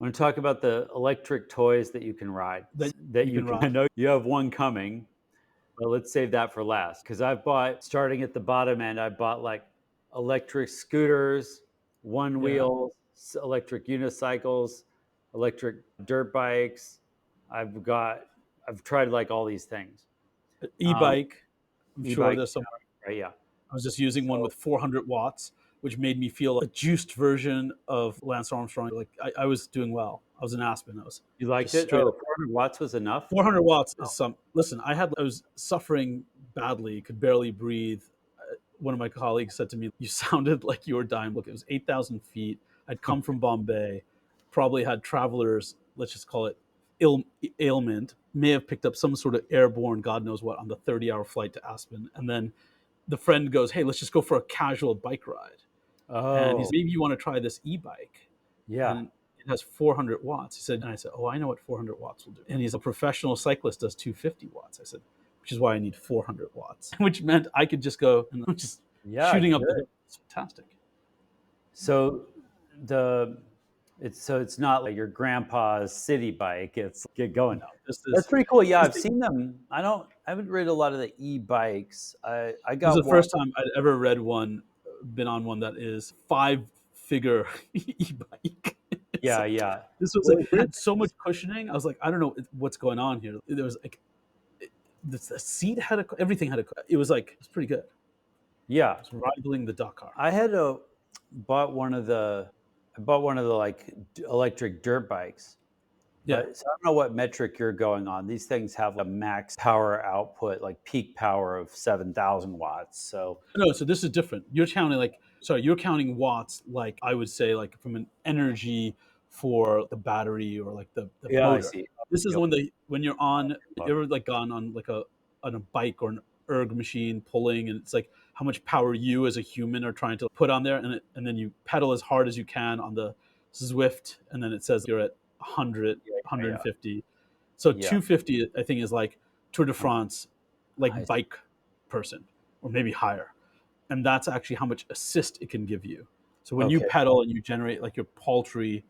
want to talk about the electric toys that you can ride. that That you you can can. ride. I know you have one coming, but let's save that for last because I've bought starting at the bottom end. I bought like electric scooters, one Yeah. wheels, electric unicycles, electric dirt bikes. I've got. I've tried like all these things. Um, E-bike. I'm sure e-bike, there's some. right? Yeah. I was just using one So with 400 watts, which made me feel like a juiced version of Lance Armstrong. Like I was doing well. I was in Aspen. I was you liked just it? straight Oh, up. 400 watts was enough. 400 watts Oh, is some. Listen, I was suffering badly, could barely breathe. One of my colleagues said to me, "You sounded like you were dying." Look, it was 8,000 feet. I'd come from Bombay, probably had travelers, let's just call it Ill, ailment, may have picked up some sort of airborne, God knows what, on the 30-hour flight to Aspen. And then the friend goes, "Hey, let's just go for a casual bike ride." And he's, oh, "Maybe you want to try this e-bike." yeah. And it has 400 watts. He said, and I said, "Oh, I know what 400 watts will do." And he's a professional cyclist, does 250 watts. I said, "Which is why I need 400 watts," which meant I could just go and I'm just Yeah, shooting up the good. hill. It's fantastic. So the it's not like your grandpa's city bike. It's get going. No, That's pretty cool. Yeah, this I've thing, seen them. I haven't rid a lot of the e-bikes. I this is got the one. first time I'd ever read one, been on one that is five-figure e-bike. It's Yeah, like, yeah. this was like Well, it had so much cushioning. I was like, I don't know what's going on here. There was like the seat had everything had a. It was like it's pretty good. yeah. It's rivaling the Dakar. I had a bought one of the I bought one of the like electric dirt bikes. Yeah. But so I don't know what metric you're going on. These things have a max power output, like peak power of 7,000 watts. So No, so this is different. You're counting like sorry, you're counting watts like I would say like from an energy for the battery or like the yeah, I motor. see. This is Okay, when you're on okay. you ever like gone on like a bike or an erg machine pulling and it's like how much power you as a human are trying to put on there and then you pedal as hard as you can on the Zwift and then it says you're at 100 Yeah, yeah, yeah. 150. So Yeah. 250 I think is like Tour de Oh, France like I bike person or maybe higher, and that's actually how much assist it can give you. So when you okay. pedal and you generate like your paltry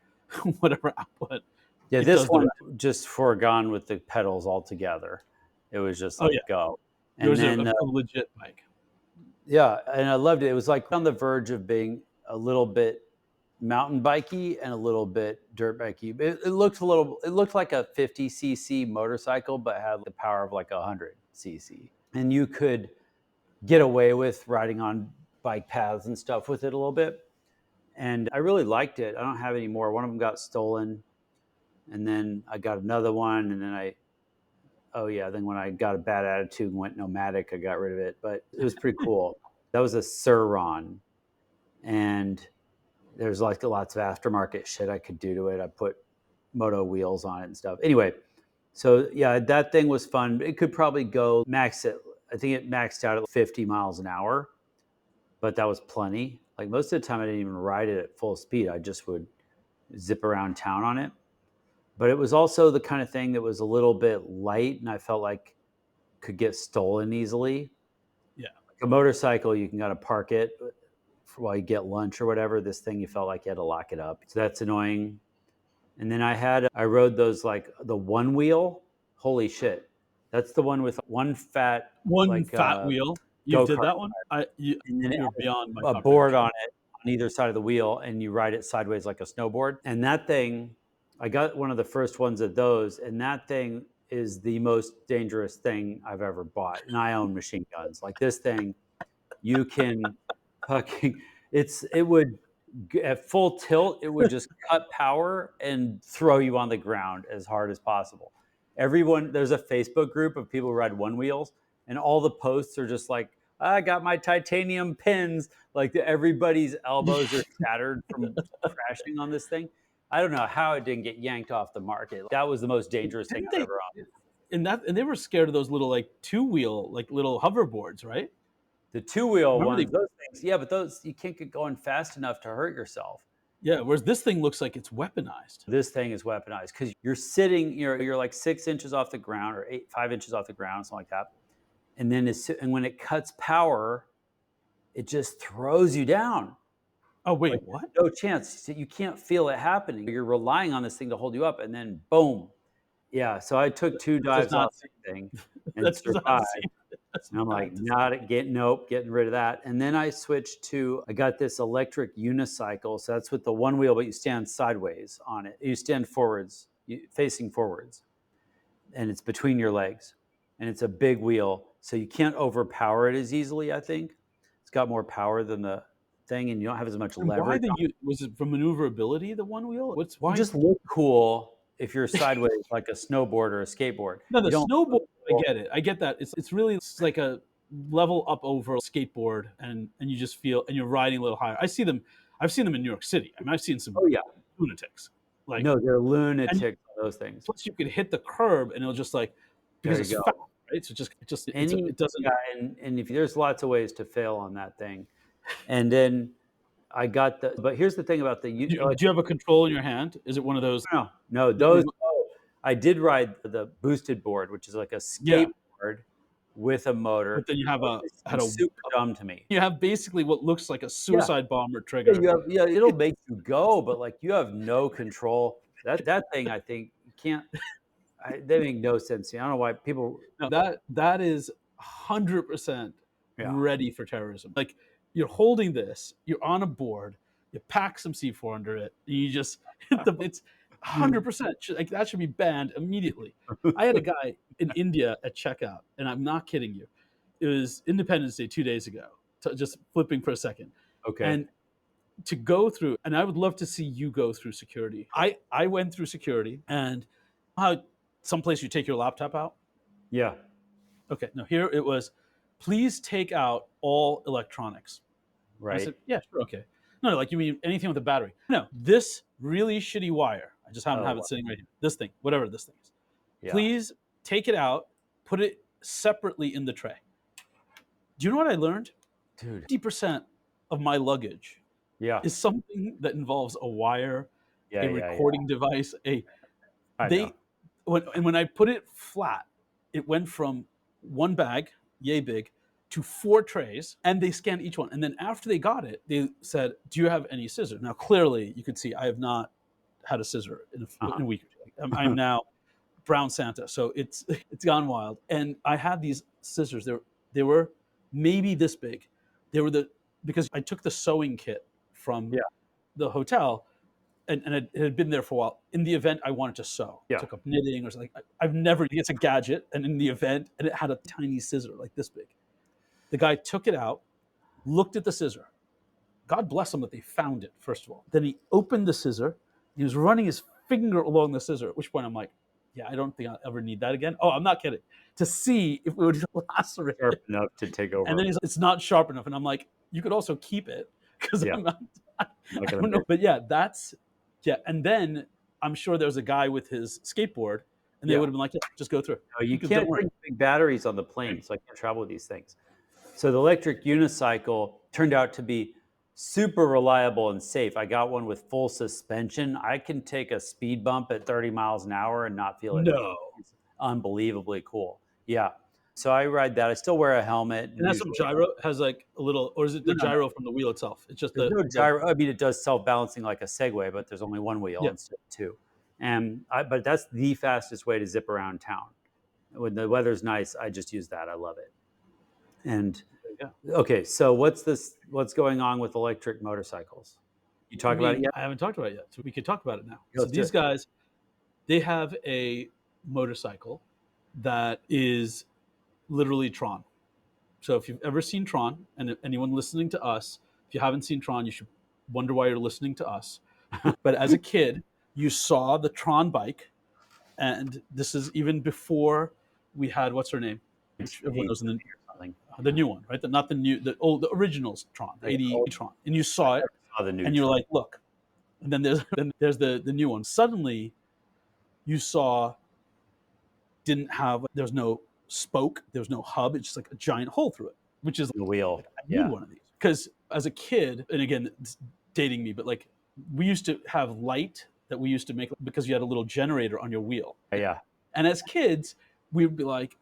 whatever output, Yeah, it this does the one rest. just foregone with the pedals altogether. It was just Oh like yeah, go. And yours is then a legit bike. yeah, and I loved it. It was like on the verge of being a little bit mountain bikey and a little bit dirt bikey. It looked like a 50 cc motorcycle, but had the power of like 100 cc. And you could get away with riding on bike paths and stuff with it a little bit. And I really liked it. I don't have any more. One of them got stolen, and then I got another one, and then oh yeah, then when I got a bad attitude and went nomadic, I got rid of it. But it was pretty cool. That was a Suron, and there's like lots of aftermarket shit I could do to it. I put moto wheels on it and stuff. Anyway, so yeah, that thing was fun. It could probably go max it. I think it maxed out at 50 miles an hour, but that was plenty. Like most of the time, I didn't even ride it at full speed. I just would zip around town on it. But it was also the kind of thing that was a little bit light, and I felt like could get stolen easily. Yeah, Like a motorcycle, you can kind of park it while you get lunch or whatever. This thing, you felt like you had to lock it up. So that's annoying. And then I rode those like the one wheel. Holy shit. That's the one with one fat one like fat wheel. You go did kart. that one. And then it You're has beyond my a board comprehension. on either side of the wheel, and you ride it sideways like a snowboard. And that thing, I got one of the first ones of those, and that thing is the most dangerous thing I've ever bought. And I own machine guns. Like this thing, you can fucking it would at full tilt, it would just cut power and throw you on the ground as hard as possible. Everyone, there's a Facebook group of people who ride one wheels, and all the posts are just like, I got my titanium pins. Like everybody's elbows are shattered from crashing on this thing. I don't know how it didn't get yanked off the market. That was the most dangerous thing Didn't I've they? ever owned. And they were scared of those little like two-wheel like little hoverboards, right? The two wheel Remember ones, they? those things, yeah, but those you can't get going fast enough to hurt yourself. Yeah. Whereas this thing looks like it's weaponized. This thing is weaponized because you're like 6 inches off the ground or 5 inches off the ground, something like that. And then when it cuts power, it just throws you down. Oh, Like, wait, what? no chance. You can't feel it happening. You're relying on this thing to hold you up, and then boom. Yeah, so I took 2 That does dives not off seem that thing and that does not survived, seem that does and I'm like, not "Not get nope, getting rid of that," and then I got this electric unicycle, so that's with the one wheel, but you stand sideways on it. You stand forwards, facing forwards, and it's between your legs, and it's a big wheel, so you can't overpower it as easily, I think. It's got more power than the thing, and you don't have as much and why leverage. the u was it for maneuverability, the one wheel? What's You why just look cool if you're sideways like a snowboard or a skateboard. No, the You don't snowboard, look I cool. get it. I get that. It's really it's like a level up over a skateboard, and you just feel and you're riding a little higher. I've seen them in New York City. I mean, I've seen some Oh, yeah. lunatics. Like No, they're and lunatics on those things. plus you could hit the curb and it'll just like There because you it's fat, go. right? So Any it doesn't. Yeah, and if there's lots of ways to fail on that thing. And then I got the but here's the thing about the u Do you have a control in your hand? Is it one of those no, no, that those you I did ride the boosted board, which is like a yeah, skateboard with a but motor. then you have Those a just seem had a super dumb to me. you have basically what looks like a Yeah. suicide bomber Yeah, trigger. you have yeah, it'll make you go, but, like, you have no control. That thing, I think, you can't they make no sense to me. I don't know why people No, that is 100% yeah. ready for terrorism. Like you're holding this, you're on a board, you pack some C4 under it, and you just hit the. It's 100% like that should be banned immediately. I had a guy in India at checkout, and I'm not kidding you. It was Independence Day 2 days ago. Just flipping for a second, Okay. and to go through, and I would love to see you go through security. I went through security, and how someplace you take your laptop out. Yeah, Okay, no, here it was, please take out all electronics. I right. said, yeah, sure, okay. No, like you mean anything with a battery? No, this really shitty wire. I just happen to Oh, have it wow. sitting right here. This thing, whatever this thing is. Yeah. Please take it out, put it separately in the tray. Do you know what I learned? Dude. 50% of my luggage Yeah. is something that involves a wire, Yeah, a yeah, yeah. recording device, a I know. they when I put it flat, it went from one bag, yay big, to four trays, and they scanned each one. And then after they got it, they said, "Do you have any scissors?" Now, clearly, you can see I have not had a scissor in Uh-huh. a week or two. I'm now brown Santa, so it's it's gone wild. And I had these scissors. They were maybe this big. They were the because I took the sewing kit from Yeah, the hotel and it had been there for a while. In the event I wanted to sew, yeah. took up knitting or something. I've never. It's a gadget, and in the event, and it had a tiny scissor like this big. The guy took it out, looked at the scissor. God bless him that they found it first of all. Then he opened the scissor. He was running his finger along the scissor. At which point I'm like, yeah, I don't think I'll ever need that again. Oh, I'm not kidding. To see if it would lacerate Sharp it. enough to take And then over. he's like, it's not sharp enough. And I'm like, you could also keep it because Yeah, I'm not. I I'm not gonna don't know, miss but yeah, that's yeah. And then I'm sure there was a guy with his skateboard, and they yeah. would have been like, yeah, just go through, No, you because don't can't worry. bring big batteries on the plane, so I can't travel with these things. So the electric unicycle turned out to be super reliable and safe. I got one with full suspension. I can take a speed bump at 30 miles an hour and not feel it. No, It's unbelievably cool. Yeah. So I ride that. I still wear a helmet and and has some usually gyro. Has like a little, or is it no, the no, no. gyro from the wheel itself? It's just There's no the gyro. I mean, it does self-balancing like a Segway, but there's only one wheel yeah. instead of two. But that's the fastest way to zip around town. When the weather's nice, I just use that. I love it. And Yeah. okay, so what's going on with electric motorcycles? You I talk about it mean, yet? I haven't talked about it yet, so we could talk about it now. Yeah, So let's do these it. guys, they have a motorcycle that is literally Tron. So if you've ever seen Tron, and anyone listening to us, if you haven't seen Tron, you should wonder why you're listening to us. But as a kid, you saw the Tron bike, and this is even before we had what's her name, which everyone knows in or something. the new one, right? Not the new, the old, the originals Tron, the Okay, '80 oh, Tron, and you I saw it, never saw the new and you're Tron. like, look, and then there's the new one. Suddenly, you saw didn't have there was no spoke, there was no hub. It's just like a giant hole through it, which is The wheel. like I need Yeah. one of these because as a kid, and again, it's dating me, but like we used to have light that we used to make because you had a little generator on your wheel, Yeah. and as kids, we would be like,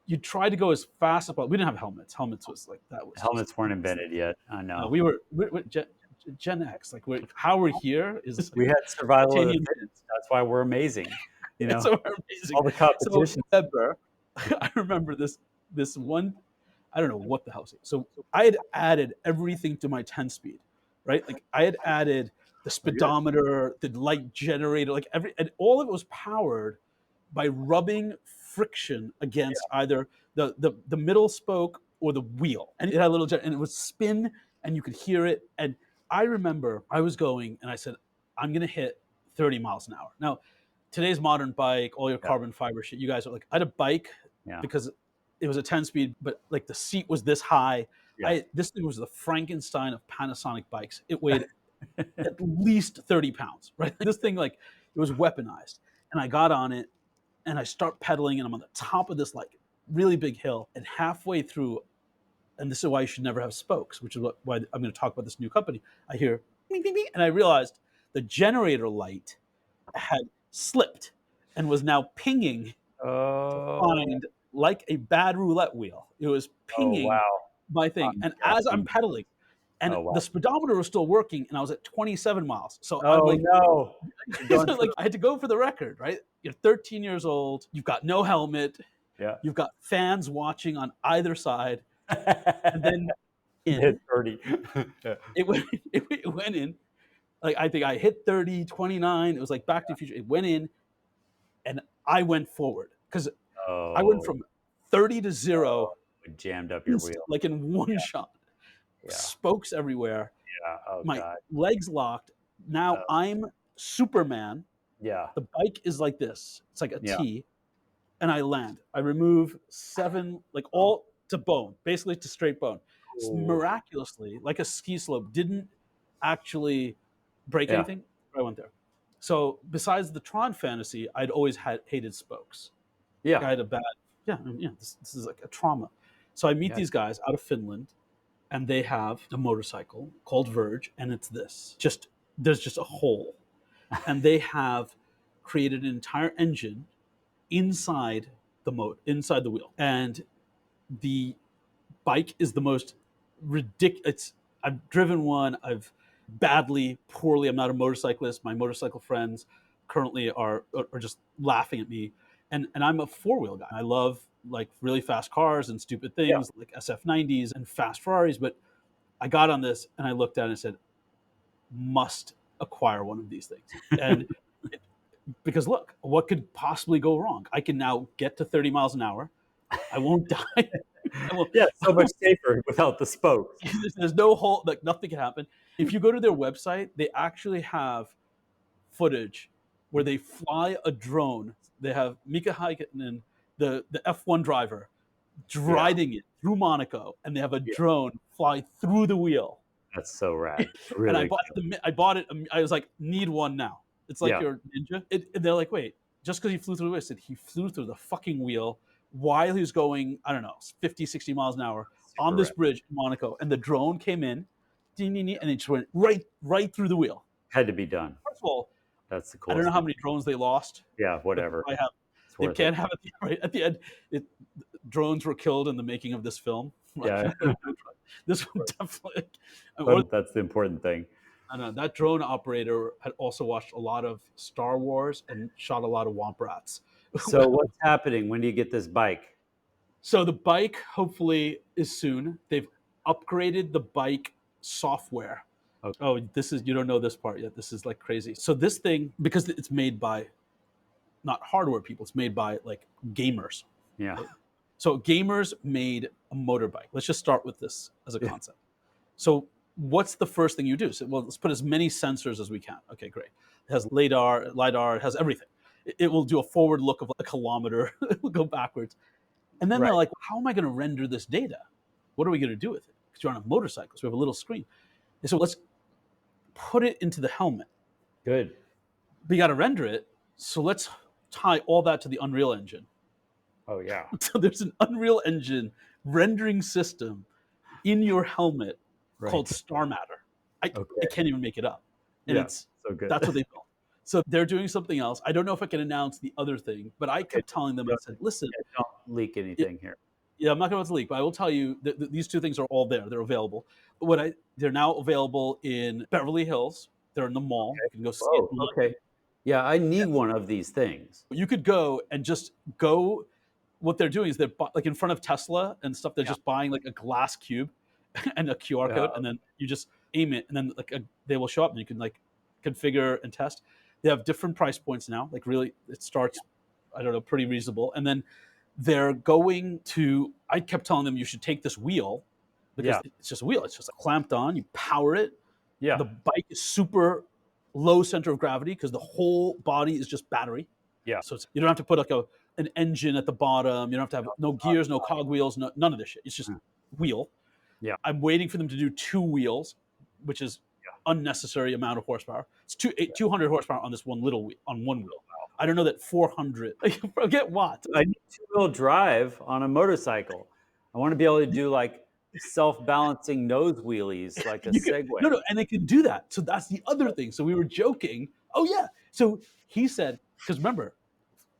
you try to go as fast as possible. We didn't have helmets. Helmets was like that was just Helmets weren't invented yet. I no. know. We were Gen X. Like how we're here is We had survival of the genuine. fittest. That's why we're amazing. You It's know, so amazing. all the So competition. Weber, I remember this one. I don't know what the hell. So I had added everything to my 10 speed, right? Like I had added the Oh, good. speedometer, the light generator, like and all of it was powered by rubbing friction against either the middle spoke or the wheel, and it had a little and it would spin, and you could hear it. And I remember I was going, and I said, I'm gonna hit 30 miles an hour. Now, today's modern bike, all your Yeah, carbon fiber shit, you guys are like, I had a bike yeah, because it was a 10 speed, but like the seat was this high. yeah. I This thing was the Frankenstein of Panasonic bikes. It weighed at least 30 pounds, right? This thing, like, it was weaponized. And I got on it and I start pedaling, and I'm on the top of this like really big hill. And halfway through, and this is why you should never have spokes, which is why I'm going to talk about this new company. I hear beep, beep, beep, and I realized the generator light had slipped and was now pinging to Oh, find like a bad roulette wheel. It was oh, pinging wow. my thing. I'm And as I'm guessing. pedaling, and Oh, the wow. speedometer was still working, and I was at 27 miles. So I'm Oh, like, no. You're going so for like I had to go for the record, right? You're 13 years old, you've got no helmet, yeah. you've got fans watching on either side, and then Hit in 30. Yeah. it went, it went in. Like I think I hit 30, 29. It was like Back to the Future. It went in, and I went forward because I went Oh, from 30 to oh, 0 it jammed up your wheel. like in one shot. Yeah, Spokes everywhere. yeah. Oh, My God. legs locked. Now Oh, I'm Superman. yeah, The bike is like this. It's like a yeah. T, and I land. I remove 7, like Oh, all to bone, basically to straight bone. ooh. Miraculously, like a ski slope, didn't actually break Yeah, anything. I went there. So besides the Tron fantasy, I'd always hated spokes. Like yeah, I had a bad, yeah, yeah. This is like a trauma. So I meet yeah. these guys out of Finland, and they have a motorcycle called Verge, and it's this. Just there's just a hole, and they have created an entire engine inside inside the wheel, and the bike is the most ridiculous. I've driven one. I've badly, poorly. I'm not a motorcyclist. My motorcycle friends currently are just laughing at me, and I'm a four wheel guy. I love like really fast cars and stupid Yeah. things like SF90s and fast Ferraris. But I got on this and I looked at it and said, must acquire one of these things. And because look, what could possibly go wrong? I can now get to 30 miles an hour. I won't die. I won't, Yeah, so much safer without the spokes. there's no hole, like nothing can happen. If you go to their website, they actually have footage where they fly a drone. They have Mika Häkkinen, the F1 driver, Yeah, driving it through Monaco, and they have a yeah. drone fly through the wheel. That's so rad. And Really I bought it. I was like, need one now. It's like yeah, your ninja. And they're like, wait, just because he flew through the wheel, I said he flew through the fucking wheel while he was going, I don't know, 50, 60 miles an hour on super this rad. bridge in Monaco. And the drone came in, and it just went right through the wheel. Had to be done. First of all, That's the I don't know coolest how thing. many drones they lost, Yeah, but whatever. I have. It's They worth it. can't have it right at the end. It, drones were killed in the making of this film. Like, Yeah, this one definitely. Or that's the important thing. I don't know, that drone operator had also watched a lot of Star Wars and shot a lot of Womp Rats. So what's happening? When do you get this bike? So the bike hopefully is soon. They've upgraded the bike software. Okay. Oh, this is, you don't know this part yet. This is like crazy. So this thing, because it's made by not hardware people, it's made by like gamers. Yeah. Right? So gamers made a motorbike. Let's just start with this as a Yeah. concept. So what's the first thing you do? So, well, let's put as many sensors as we can. Okay, great. It has lidar, it has everything. It will do a forward look of a kilometer. It will go backwards. And then they're Right. like, how am I going to render this data? What are we going to do with it? Because you're on a motorcycle, so we have a little screen. And so let's put it into the helmet. Good. But you got to render it. So let's tie all that to the Unreal Engine. Oh yeah. So there's an Unreal Engine rendering system in your helmet called Right. Star Matter. I Okay. can't even make it up. And Yeah. So good. that's what they built. So they're doing something else. I don't know if I can announce the other thing, but I Okay. kept telling them, I said, listen, Yeah, don't leak it, anything here. Yeah, I'm not gonna let it leak, but I will tell you that these two things are all there. They're available. They're now available in Beverly Hills. They're in the mall. Okay. You can go see it Oh, and look. okay. Yeah, I need one of these things. You could go and just go. What they're doing is like in front of Tesla and stuff. They're Yeah. just buying like a glass cube and a QR Yeah. code, and then you just aim it, and then they will show up, and you can like configure and test. They have different price points now. Like really, it starts, I don't know, pretty reasonable, and then they're going to. I kept telling them you should take this wheel because Yeah. it's just a wheel. It's just clamped on. You power it. Yeah. The bike is super low center of gravity because the whole body is just battery. Yeah. So you don't have to put like an engine at the bottom. You don't have to have no gears, no cogwheels, none of this shit. It's just Uh, wheel. Yeah. I'm waiting for them to do two wheels, which is Yeah. unnecessary amount of horsepower. It's 200 horsepower on this one little wheel, on one wheel. Wow. I don't know that 400. Forget what. I need two-wheel drive on a motorcycle. I wanna be able to do, like, self-balancing nose wheelies like a You can Segway. no, and they can do that. So that's the other thing. So we were joking. Oh yeah. So he said, because remember,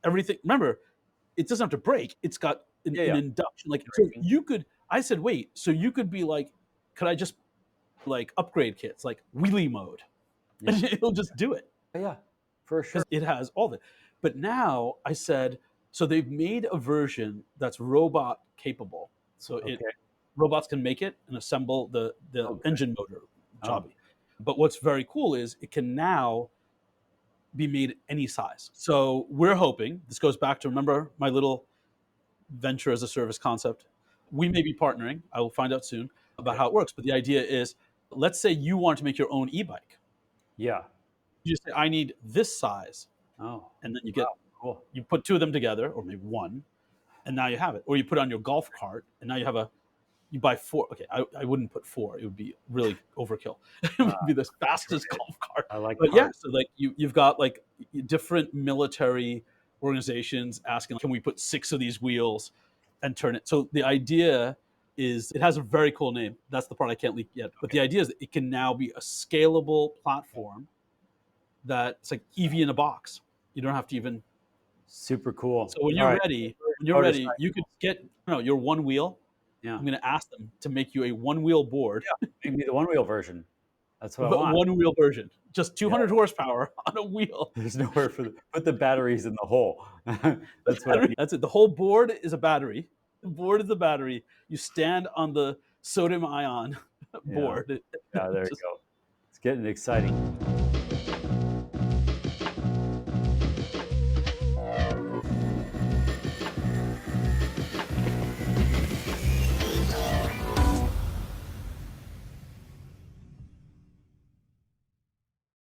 it doesn't have to break. It's got Yeah, an yeah. induction. Like so Braking. you could. I said, wait. So you could be like, could I just like upgrade kits like wheelie mode, Yeah. and it'll just do it Yeah, for sure. because it has all of it. But now I said, so they've made a version that's robot capable. So Okay. robots can make it and assemble the Oh, good. engine motor Oh, jobby. But what's very cool is it can now be made any size. So we're hoping this goes back to remember my little venture as a service concept. We may be partnering. I will find out soon about okay. how it works. But the idea is, let's say you want to make your own e-bike. Yeah. You just say, I need this size, Oh, and then wow, cool. you put two of them together, or maybe one, and now you have it. Or you put it on your golf cart, and now you have you buy four. Okay, I wouldn't put four. It would be really overkill. It would be the fastest golf cart. I like But yeah, cars. so like you've got like different military organizations asking, can we put six of these wheels and turn it? So the idea is it has a very cool name. That's the part I can't leak yet. But the idea is that it can now be a scalable platform that it's like EV in a box. You don't have to even. Super cool. So when you're Alright, ready, motorcycle. you could get your one wheel. Yeah. I'm going to ask them to make you a one wheel board, Yeah, make me the one-wheel version. That's what I but want. one wheel version, just Yeah. 200 horsepower on a wheel. There's nowhere for put the batteries in the hole. That's what I need. That's it. The whole board is a battery. The board is the battery. You stand on the sodium ion Yeah. board. Yeah, there you Just go. It's getting exciting.